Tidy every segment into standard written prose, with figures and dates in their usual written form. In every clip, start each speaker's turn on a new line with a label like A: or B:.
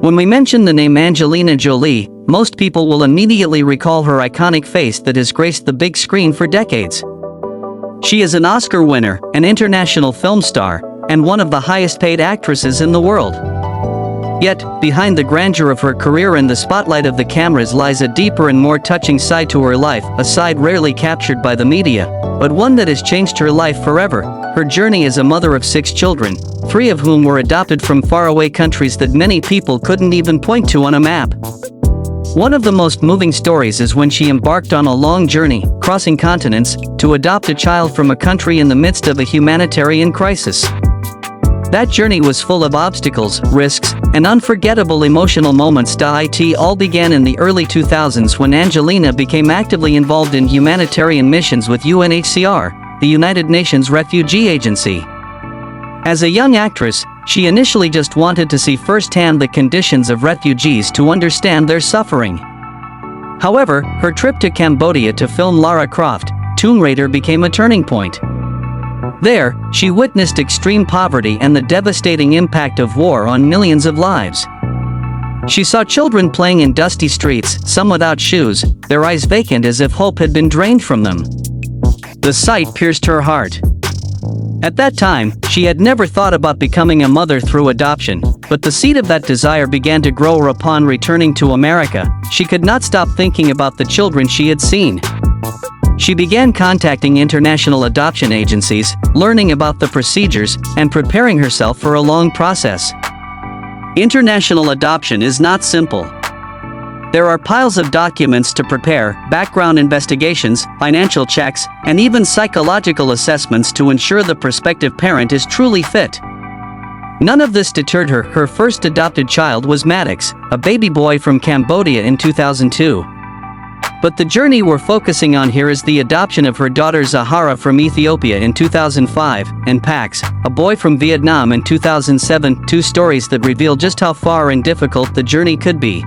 A: When we mention the name Angelina Jolie, most people will immediately recall her iconic face that has graced the big screen for decades. She is an Oscar winner, an international film star, and one of the highest-paid actresses in the world. Yet, behind the grandeur of her career and the spotlight of the cameras lies a deeper and more touching side to her life, a side rarely captured by the media, but one that has changed her life forever. Her journey as a mother of 6 children, 3 of whom were adopted from faraway countries that many people couldn't even point to on a map. One of the most moving stories is when she embarked on a long journey, crossing continents, to adopt a child from a country in the midst of a humanitarian crisis. That journey was full of obstacles, risks, and unforgettable emotional moments. It all began in the early 2000s when Angelina became actively involved in humanitarian missions with UNHCR, the United Nations Refugee Agency. As a young actress, she initially just wanted to see firsthand the conditions of refugees to understand their suffering. However, her trip to Cambodia to film Lara Croft, Tomb Raider became a turning point. There, she witnessed extreme poverty and the devastating impact of war on millions of lives. She saw children playing in dusty streets, some without shoes, their eyes vacant as if hope had been drained from them. The sight pierced her heart. At that time, she had never thought about becoming a mother through adoption, but the seed of that desire began to grow upon returning to America. She could not stop thinking about the children she had seen. She began contacting international adoption agencies, learning about the procedures, and preparing herself for a long process. International adoption is not simple. There are piles of documents to prepare, background investigations, financial checks, and even psychological assessments to ensure the prospective parent is truly fit. None of this deterred her. Her first adopted child was Maddox, a baby boy from Cambodia in 2002. But the journey we're focusing on here is the adoption of her daughter Zahara from Ethiopia in 2005, and Pax, a boy from Vietnam in 2007, 2 stories that reveal just how far and difficult the journey could be.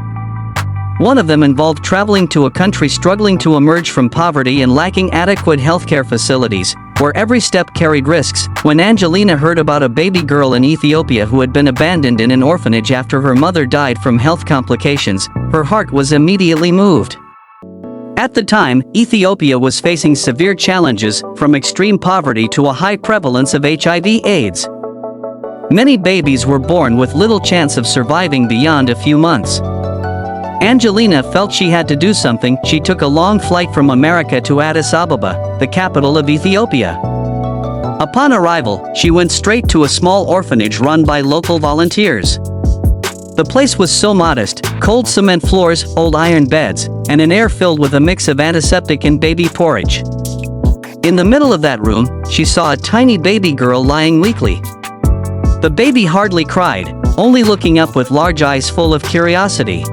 A: One of them involved traveling to a country struggling to emerge from poverty and lacking adequate healthcare facilities, where every step carried risks. When Angelina heard about a baby girl in Ethiopia who had been abandoned in an orphanage after her mother died from health complications, her heart was immediately moved. At the time, Ethiopia was facing severe challenges, from extreme poverty to a high prevalence of HIV/AIDS. Many babies were born with little chance of surviving beyond a few months. Angelina felt she had to do something. She took a long flight from America to Addis Ababa, the capital of Ethiopia. Upon arrival, she went straight to a small orphanage run by local volunteers. The place was so modest: cold cement floors, old iron beds, and an air filled with a mix of antiseptic and baby porridge. In the middle of that room, she saw a tiny baby girl lying weakly. The baby hardly cried, only looking up with large eyes full of curiosity.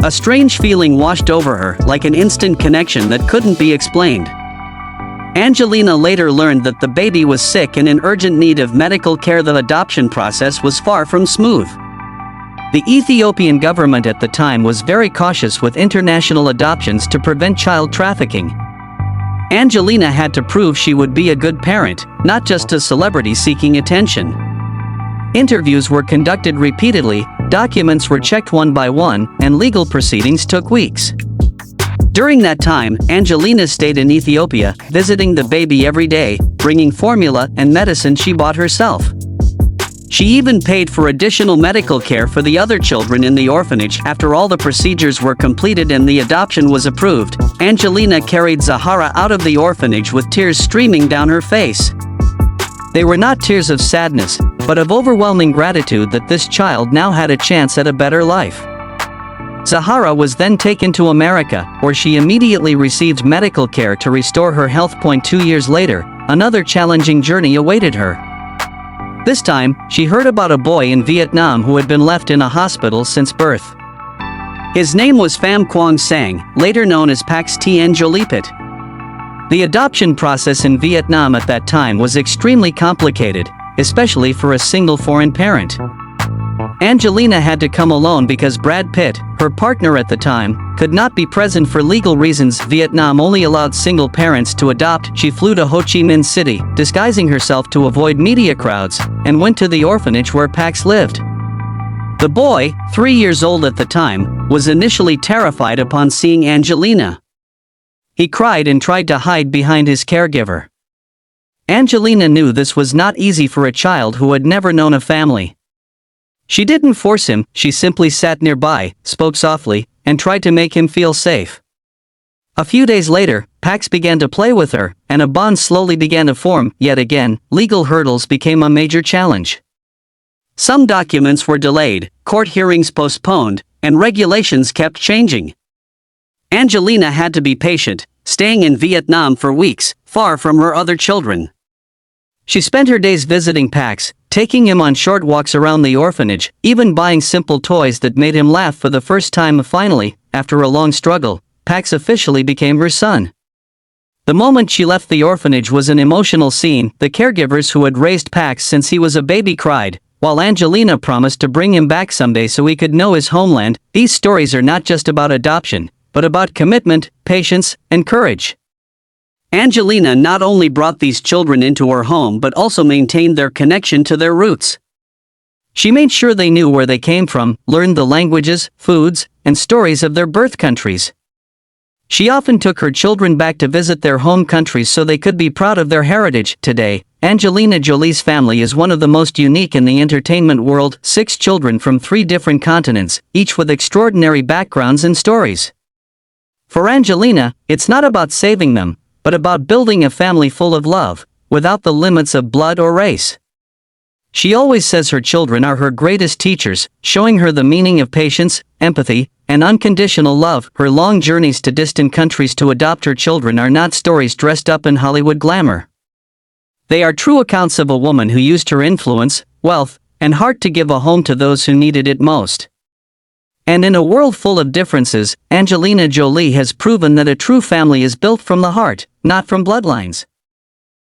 A: A strange feeling washed over her, like an instant connection that couldn't be explained. Angelina later learned that the baby was sick and in urgent need of medical care. The adoption process was far from smooth. The Ethiopian government at the time was very cautious with international adoptions to prevent child trafficking. Angelina had to prove she would be a good parent, not just a celebrity seeking attention. Interviews were conducted repeatedly, documents were checked one by one, and legal proceedings took weeks. During that time, Angelina stayed in Ethiopia, visiting the baby every day, bringing formula and medicine she bought herself. She even paid for additional medical care for the other children in the orphanage. After all the procedures were completed and the adoption was approved, Angelina carried Zahara out of the orphanage with tears streaming down her face. They were not tears of sadness, but of overwhelming gratitude that this child now had a chance at a better life. Zahara was then taken to America, where she immediately received medical care to restore her health. 2 years later, another challenging journey awaited her. This time, she heard about a boy in Vietnam who had been left in a hospital since birth. His name was Pham Quang Sang, later known as Pax Tien Jolipit. The adoption process in Vietnam at that time was extremely complicated, especially for a single foreign parent. Angelina had to come alone because Brad Pitt, her partner at the time, could not be present for legal reasons. Vietnam only allowed single parents to adopt. She flew to Ho Chi Minh City, disguising herself to avoid media crowds, and went to the orphanage where Pax lived. The boy, 3 years old at the time, was initially terrified upon seeing Angelina. He cried and tried to hide behind his caregiver. Angelina knew this was not easy for a child who had never known a family. She didn't force him, she simply sat nearby, spoke softly, and tried to make him feel safe. A few days later, Pax began to play with her, and a bond slowly began to form. Yet again, legal hurdles became a major challenge. Some documents were delayed, court hearings postponed, and regulations kept changing. Angelina had to be patient, staying in Vietnam for weeks, far from her other children. She spent her days visiting Pax, taking him on short walks around the orphanage, even buying simple toys that made him laugh for the first time. Finally, after a long struggle, Pax officially became her son. The moment she left the orphanage was an emotional scene. The caregivers who had raised Pax since he was a baby cried, while Angelina promised to bring him back someday so he could know his homeland. These stories are not just about adoption, but about commitment, patience, and courage. Angelina not only brought these children into her home but also maintained their connection to their roots. She made sure they knew where they came from, learned the languages, foods, and stories of their birth countries. She often took her children back to visit their home countries so they could be proud of their heritage. Today, Angelina Jolie's family is one of the most unique in the entertainment world. 6 children from 3 different continents, each with extraordinary backgrounds and stories. For Angelina, it's not about saving them, but about building a family full of love, without the limits of blood or race. She always says her children are her greatest teachers, showing her the meaning of patience, empathy, and unconditional love. Her long journeys to distant countries to adopt her children are not stories dressed up in Hollywood glamour. They are true accounts of a woman who used her influence, wealth, and heart to give a home to those who needed it most. And in a world full of differences, Angelina Jolie has proven that a true family is built from the heart, not from bloodlines.